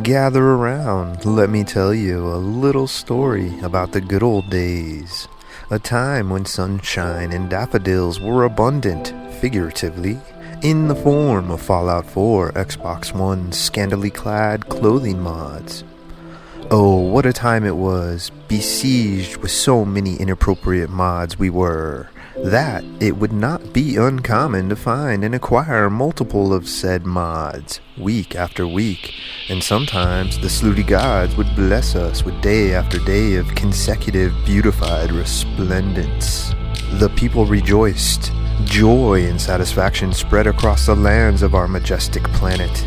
Gather around, let me tell you a little story about the good old days. A time when sunshine and daffodils were abundant, figuratively, in the form of Fallout 4 Xbox One Scantily Clad clothing mods. Oh, what a time it was, besieged with so many inappropriate mods we were, that it would not be uncommon to find and acquire multiple of said mods, week after week, and sometimes the Slooty gods would bless us with day after day of consecutive beautified resplendence. The people rejoiced. Joy and satisfaction spread across the lands of our majestic planet.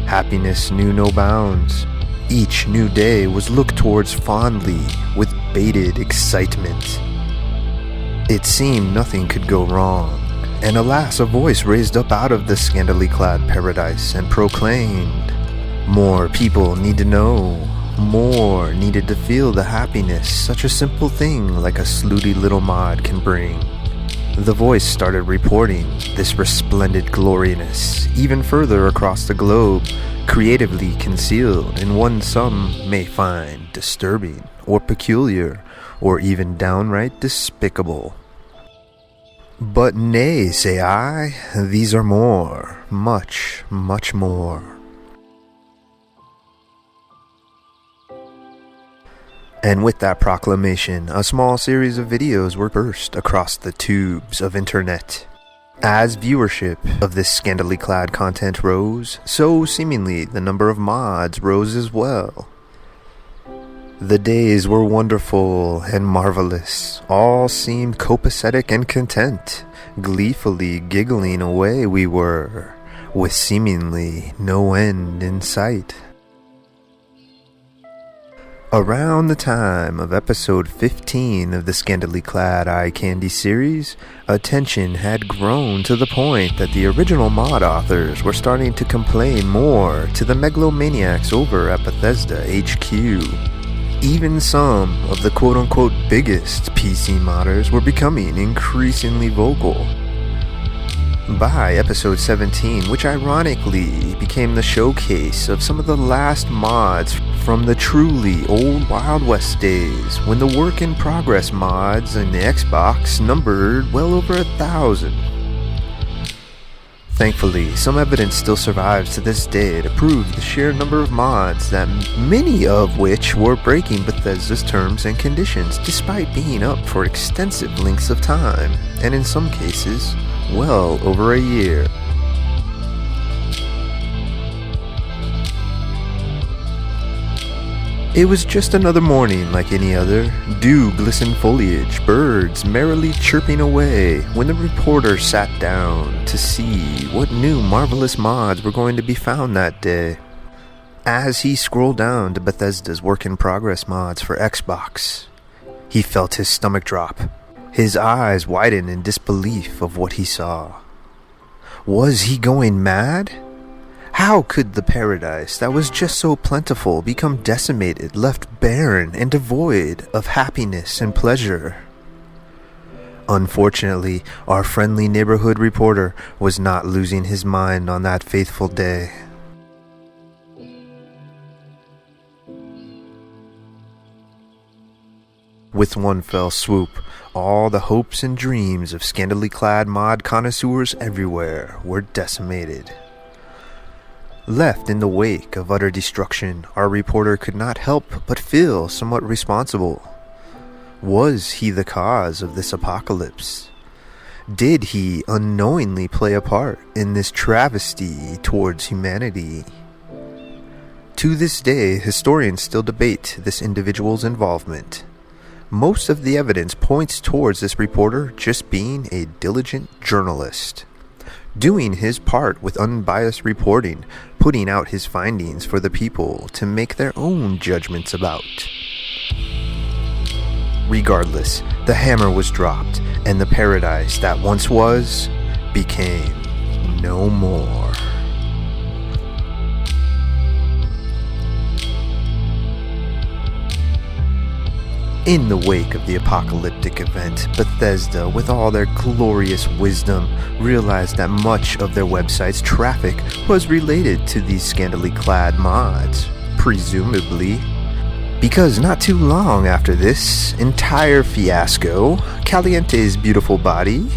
Happiness knew no bounds. Each new day was looked towards fondly, with bated excitement. It seemed nothing could go wrong, and alas, a voice raised up out of the scantily clad paradise and proclaimed, more people need to know, more needed to feel the happiness such a simple thing like a Slooty little mod can bring. The voice started reporting this resplendent gloriness even further across the globe, creatively concealed in one some may find disturbing or peculiar or even downright despicable. But nay, say I, these are more, much, much more. And with that proclamation, a small series of videos were burst across the tubes of internet. As viewership of this scantily clad content rose, so seemingly the number of mods rose as well. The days were wonderful and marvelous. All seemed copacetic and content. Gleefully giggling away we were, with seemingly no end in sight. Around the time of episode 15 of the Scantily Clad Eye Candy series, attention had grown to the point that the original mod authors were starting to complain more to the megalomaniacs over at Bethesda HQ. Even some of the quote-unquote biggest PC modders were becoming increasingly vocal. By episode 17, which ironically became the showcase of some of the last mods from the truly old Wild West days, when the work-in-progress mods in the Xbox numbered well over 1,000. Thankfully, some evidence still survives to this day to prove the sheer number of mods, that many of which were breaking Bethesda's terms and conditions despite being up for extensive lengths of time, and in some cases, well over a year. It was just another morning like any other, dew-glistened foliage, birds merrily chirping away, when the reporter sat down to see what new marvelous mods were going to be found that day. As he scrolled down to Bethesda's work-in-progress mods for Xbox, he felt his stomach drop. His eyes widened in disbelief of what he saw. Was he going mad? How could the paradise that was just so plentiful become decimated, left barren and devoid of happiness and pleasure? Unfortunately, our friendly neighborhood reporter was not losing his mind on that fateful day. With one fell swoop, all the hopes and dreams of scantily clad mod connoisseurs everywhere were decimated. Left in the wake of utter destruction, our reporter could not help but feel somewhat responsible. Was he the cause of this apocalypse? Did he unknowingly play a part in this travesty towards humanity? To this day, historians still debate this individual's involvement. Most of the evidence points towards this reporter just being a diligent journalist, doing his part with unbiased reporting, putting out his findings for the people to make their own judgments about. Regardless, the hammer was dropped, and the paradise that once was became no more. In the wake of the apocalyptic event, Bethesda, with all their glorious wisdom, realized that much of their website's traffic was related to these scantily clad mods, presumably. Because not too long after this entire fiasco, Caliente's beautiful body,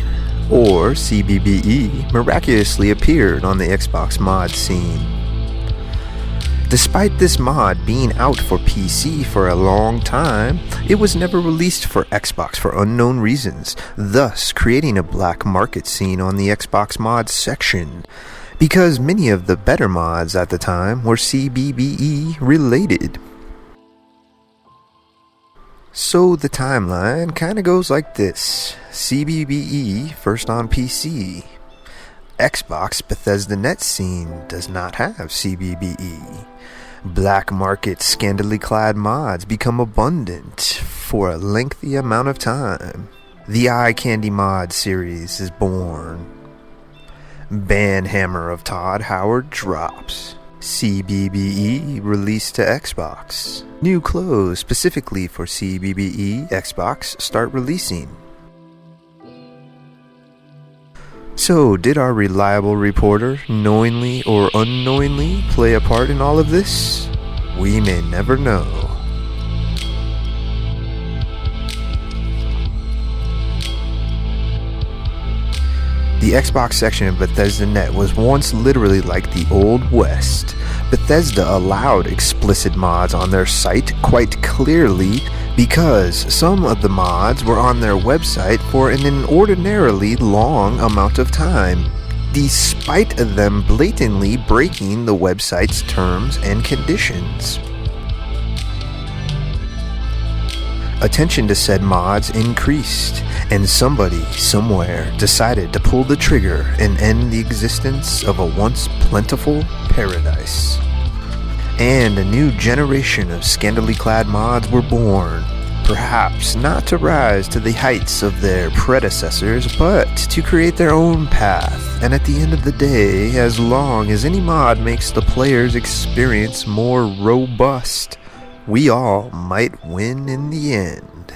or CBBE, miraculously appeared on the Xbox mod scene. Despite this mod being out for PC for a long time, it was never released for Xbox for unknown reasons, thus creating a black market scene on the Xbox mods section, because many of the better mods at the time were CBBE related. So the timeline kinda goes like this: CBBE first on PC. Xbox Bethesda Net scene does not have CBBE. Black market scantily clad mods become abundant for a lengthy amount of time. The Eye Candy mod series is born. Banhammer of Todd Howard drops. CBBE released to Xbox. New clothes specifically for CBBE Xbox start releasing. So, did our reliable reporter, knowingly or unknowingly, play a part in all of this? We may never know. The Xbox section of Bethesda Net was once literally like the Old West. Bethesda allowed explicit mods on their site quite clearly because some of the mods were on their website for an inordinarily long amount of time, despite them blatantly breaking the website's terms and conditions. Attention to said mods increased, and somebody, somewhere, decided to pull the trigger and end the existence of a once plentiful paradise. And a new generation of scantily clad mods were born, perhaps not to rise to the heights of their predecessors, but to create their own path, and at the end of the day, as long as any mod makes the player's experience more robust, we all might win in the end.